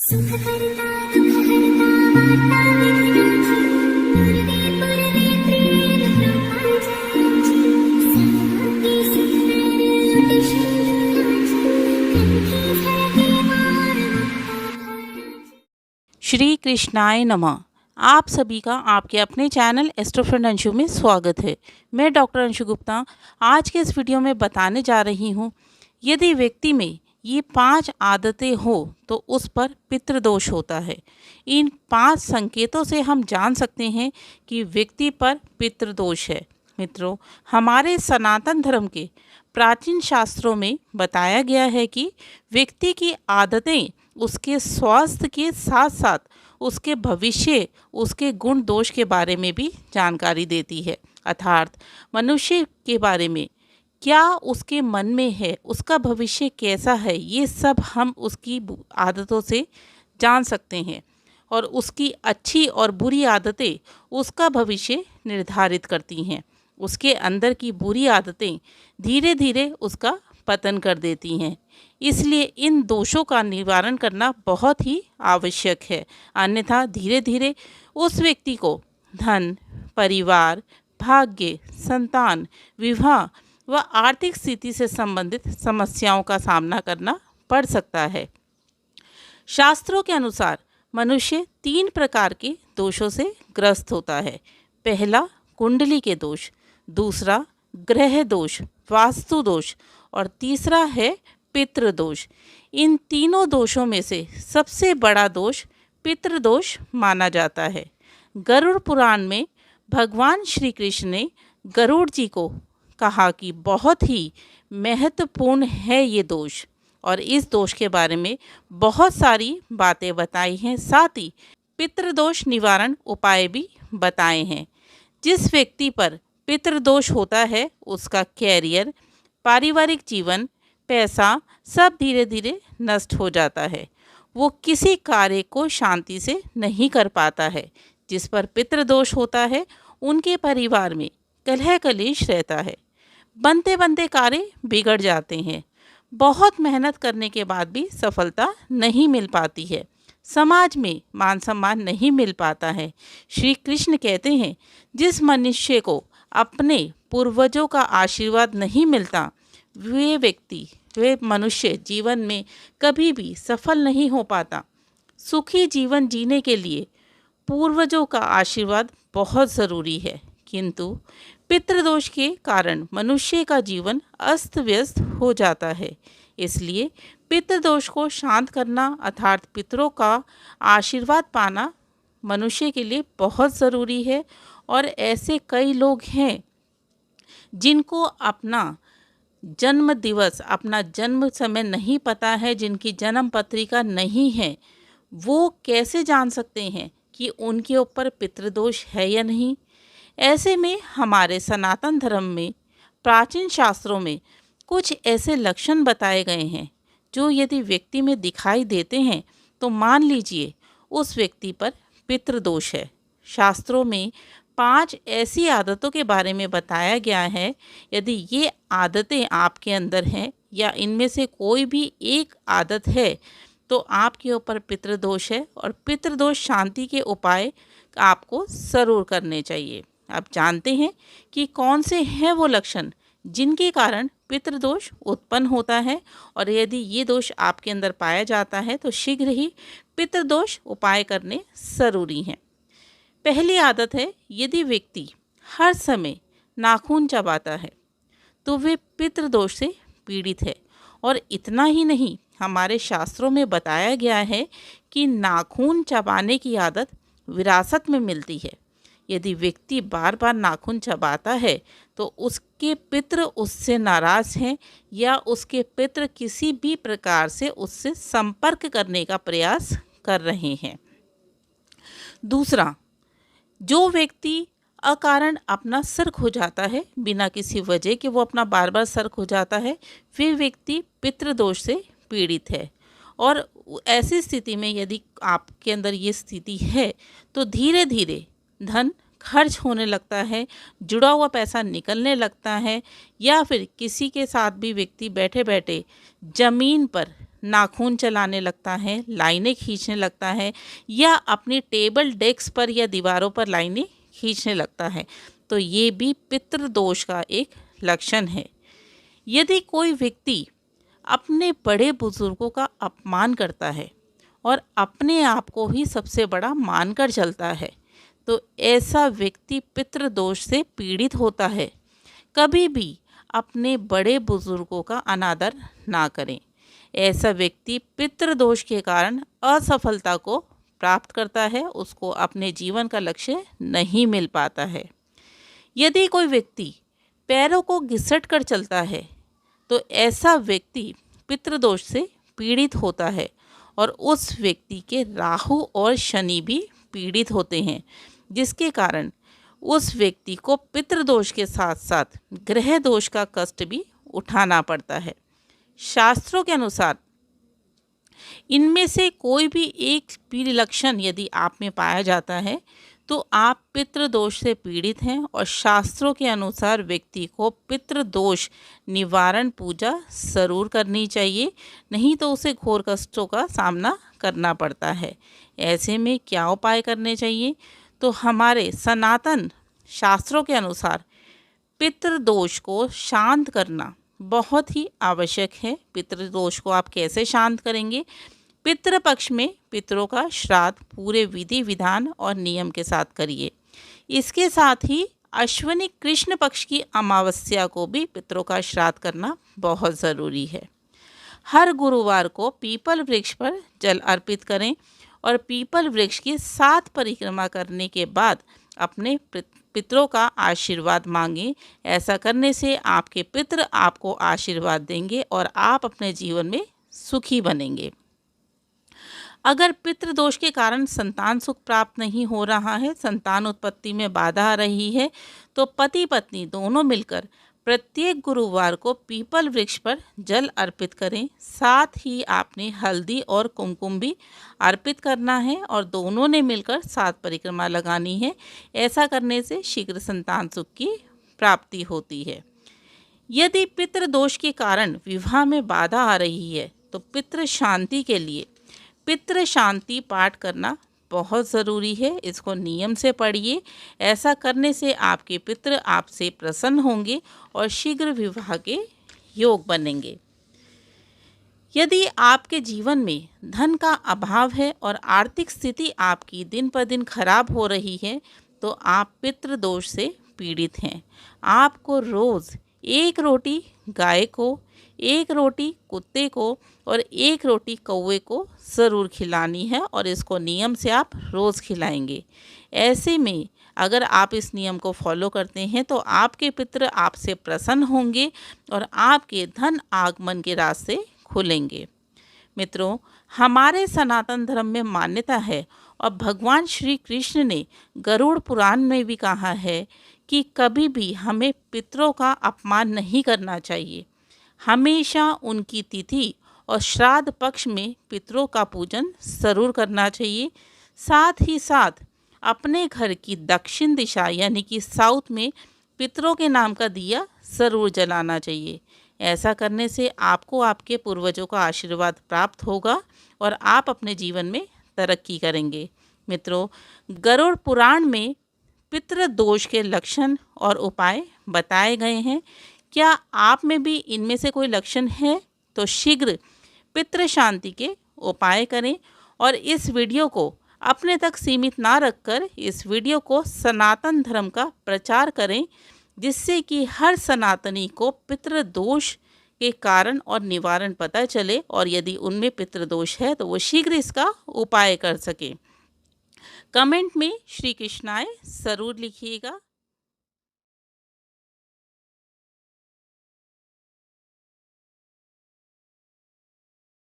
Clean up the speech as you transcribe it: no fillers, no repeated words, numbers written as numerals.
सुख करता दुख हरता वार्ता विघ्नाची पूर्वे पूर्वे प्रेम कृपा जयाची सर्वांगी सुंदर अतिशय कंठी झळके वार मुक्ता। श्री कृष्णाय नमः। आप सभी का आपके अपने चैनल एस्ट्रो फ्रेंड अंशु में स्वागत है। मैं डॉक्टर अंशु गुप्ता आज के इस वीडियो में बताने जा रही हूँ, यदि व्यक्ति में ये 5 आदतें हो तो उस पर पितृदोष होता है। इन 5 संकेतों से हम जान सकते हैं कि व्यक्ति पर पितृदोष है। मित्रों, हमारे सनातन धर्म के प्राचीन शास्त्रों में बताया गया है कि व्यक्ति की आदतें उसके स्वास्थ्य के साथ साथ उसके भविष्य, उसके गुण दोष के बारे में भी जानकारी देती है। अर्थात मनुष्य के बारे में क्या उसके मन में है, उसका भविष्य कैसा है, ये सब हम उसकी आदतों से जान सकते हैं। और उसकी अच्छी और बुरी आदतें उसका भविष्य निर्धारित करती हैं। उसके अंदर की बुरी आदतें धीरे धीरे उसका पतन कर देती हैं। इसलिए इन दोषों का निवारण करना बहुत ही आवश्यक है, अन्यथा धीरे धीरे उस व्यक्ति को धन, परिवार, भाग्य, संतान, विवाह व आर्थिक स्थिति से संबंधित समस्याओं का सामना करना पड़ सकता है। शास्त्रों के अनुसार मनुष्य 3 प्रकार के दोषों से ग्रस्त होता है। पहला कुंडली के दोष, दूसरा ग्रह दोष, वास्तु दोष और तीसरा है पितृदोष। इन तीनों दोषों में से सबसे बड़ा दोष पितृदोष माना जाता है। गरुड़ पुराण में भगवान श्री कृष्ण ने गरुड़ जी को कहा कि बहुत ही महत्वपूर्ण है ये दोष, और इस दोष के बारे में बहुत सारी बातें बताई हैं। साथ ही पितृदोष निवारण उपाय भी बताए हैं। जिस व्यक्ति पर पितृदोष होता है उसका कैरियर, पारिवारिक जीवन, पैसा सब धीरे धीरे नष्ट हो जाता है। वो किसी कार्य को शांति से नहीं कर पाता है। जिस पर पितृदोष होता है उनके परिवार में कलह कलेश रहता है। बनते बनते कार्य बिगड़ जाते हैं। बहुत मेहनत करने के बाद भी सफलता नहीं मिल पाती है। समाज में मान सम्मान नहीं मिल पाता है। श्री कृष्ण कहते हैं, जिस मनुष्य को अपने पूर्वजों का आशीर्वाद नहीं मिलता, वे मनुष्य जीवन में कभी भी सफल नहीं हो पाता। सुखी जीवन जीने के लिए पूर्वजों का आशीर्वाद बहुत ज़रूरी है, किंतु पितृदोष के कारण मनुष्य का जीवन अस्त व्यस्त हो जाता है। इसलिए पितृदोष को शांत करना अर्थात पितरों का आशीर्वाद पाना मनुष्य के लिए बहुत ज़रूरी है। और ऐसे कई लोग हैं जिनको अपना जन्म दिवस, अपना जन्म समय नहीं पता है, जिनकी जन्म पत्रिका नहीं है, वो कैसे जान सकते हैं कि उनके ऊपर पितृदोष है या नहीं। ऐसे में हमारे सनातन धर्म में प्राचीन शास्त्रों में कुछ ऐसे लक्षण बताए गए हैं जो यदि व्यक्ति में दिखाई देते हैं तो मान लीजिए उस व्यक्ति पर पितृदोष है। शास्त्रों में 5 ऐसी आदतों के बारे में बताया गया है। यदि ये आदतें आपके अंदर हैं या इनमें से कोई भी एक आदत है तो आपके ऊपर पितृदोष है, और पितृदोष शांति के उपाय आपको ज़रूर करने चाहिए। आप जानते हैं कि कौन से हैं वो लक्षण जिनके कारण पितृदोष उत्पन्न होता है, और यदि ये दोष आपके अंदर पाया जाता है तो शीघ्र ही पितृदोष उपाय करने ज़रूरी हैं। पहली आदत है, यदि व्यक्ति हर समय नाखून चबाता है तो वे पितृदोष से पीड़ित है। और इतना ही नहीं, हमारे शास्त्रों में बताया गया है कि नाखून चबाने की आदत विरासत में मिलती है। यदि व्यक्ति बार बार नाखून चबाता है तो उसके पितृ उससे नाराज़ हैं या उसके पितृ किसी भी प्रकार से उससे संपर्क करने का प्रयास कर रहे हैं। दूसरा, जो व्यक्ति अकारण अपना सर खुजाता है, बिना किसी वजह के वो अपना बार बार सर खुजाता है, फिर व्यक्ति पितृदोष से पीड़ित है। और ऐसी स्थिति में यदि आपके अंदर ये स्थिति है तो धीरे धीरे धन खर्च होने लगता है, जुड़ा हुआ पैसा निकलने लगता है, या फिर किसी के साथ भी व्यक्ति बैठे बैठे ज़मीन पर नाखून चलाने लगता है, लाइनें खींचने लगता है या अपनी टेबल डेस्क पर या दीवारों पर लाइनें खींचने लगता है, तो ये भी पितृदोष का एक लक्षण है। यदि कोई व्यक्ति अपने बड़े बुजुर्गों का अपमान करता है और अपने आप को ही सबसे बड़ा मानकर चलता है, तो ऐसा व्यक्ति पितृदोष से पीड़ित होता है। कभी भी अपने बड़े बुजुर्गों का अनादर ना करें। ऐसा व्यक्ति पितृदोष के कारण असफलता को प्राप्त करता है, उसको अपने जीवन का लक्ष्य नहीं मिल पाता है। यदि कोई व्यक्ति पैरों को घिसट कर चलता है, तो ऐसा व्यक्ति पितृदोष से पीड़ित होता है और उस व्यक्ति के राहु और शनि भी पीड़ित होते हैं, जिसके कारण उस व्यक्ति को पितृदोष के साथ साथ ग्रह दोष का कष्ट भी उठाना पड़ता है। शास्त्रों के अनुसार इनमें से कोई भी एक भी लक्षण यदि आप में पाया जाता है तो आप पितृदोष से पीड़ित हैं और शास्त्रों के अनुसार व्यक्ति को पितृदोष निवारण पूजा जरूर करनी चाहिए, नहीं तो उसे घोर कष्टों का सामना करना पड़ता है। ऐसे में क्या उपाय करने चाहिए? तो हमारे सनातन शास्त्रों के अनुसार पितृदोष को शांत करना बहुत ही आवश्यक है। पितृदोष को आप कैसे शांत करेंगे? पितृपक्ष में पितरों का श्राद्ध पूरे विधि विधान और नियम के साथ करिए। इसके साथ ही अश्विनी कृष्ण पक्ष की अमावस्या को भी पितरों का श्राद्ध करना बहुत ज़रूरी है। हर गुरुवार को पीपल वृक्ष पर जल अर्पित करें और पीपल वृक्ष की 7 परिक्रमा करने के बाद अपने पितरों का आशीर्वाद मांगें। ऐसा करने से आपके पितृ आपको आशीर्वाद देंगे और आप अपने जीवन में सुखी बनेंगे। अगर पितृदोष के कारण संतान सुख प्राप्त नहीं हो रहा है, संतान उत्पत्ति में बाधा आ रही है, तो पति पत्नी दोनों मिलकर प्रत्येक गुरुवार को पीपल वृक्ष पर जल अर्पित करें। साथ ही आपने हल्दी और कुमकुम भी अर्पित करना है और दोनों ने मिलकर 7 परिक्रमा लगानी है। ऐसा करने से शीघ्र संतान सुख की प्राप्ति होती है। यदि पितृदोष के कारण विवाह में बाधा आ रही है तो पितृ शांति के लिए पितृ शांति पाठ करना बहुत ज़रूरी है। इसको नियम से पढ़िए। ऐसा करने से आपके पितृ आपसे प्रसन्न होंगे और शीघ्र विवाह के योग बनेंगे। यदि आपके जीवन में धन का अभाव है और आर्थिक स्थिति आपकी दिन पर दिन खराब हो रही है, तो आप पितृदोष से पीड़ित हैं। आपको रोज़ 1 रोटी गाय को, 1 रोटी कुत्ते को और 1 रोटी कौवे को ज़रूर खिलानी है और इसको नियम से आप रोज़ खिलाएंगे। ऐसे में अगर आप इस नियम को फॉलो करते हैं तो आपके पितृ आपसे प्रसन्न होंगे और आपके धन आगमन के रास्ते खुलेंगे। मित्रों, हमारे सनातन धर्म में मान्यता है और भगवान श्री कृष्ण ने गरुड़ पुराण में भी कहा है कि कभी भी हमें पितरों का अपमान नहीं करना चाहिए। हमेशा उनकी तिथि और श्राद्ध पक्ष में पितरों का पूजन ज़रूर करना चाहिए। साथ ही साथ अपने घर की दक्षिण दिशा यानी कि साउथ में पितरों के नाम का दिया ज़रूर जलाना चाहिए। ऐसा करने से आपको आपके पूर्वजों का आशीर्वाद प्राप्त होगा और आप अपने जीवन में तरक्की करेंगे। मित्रों, गरुड़ पुराण में पितृदोष के लक्षण और उपाय बताए गए हैं। क्या आप में भी इनमें से कोई लक्षण है तो शीघ्र पितृ शांति के उपाय करें और इस वीडियो को अपने तक सीमित ना रखकर इस वीडियो को सनातन धर्म का प्रचार करें, जिससे कि हर सनातनी को पितृदोष के कारण और निवारण पता चले और यदि उनमें पितृदोष है तो वो शीघ्र इसका उपाय कर सके। कमेंट में श्री कृष्णाय ज़रूर लिखिएगा।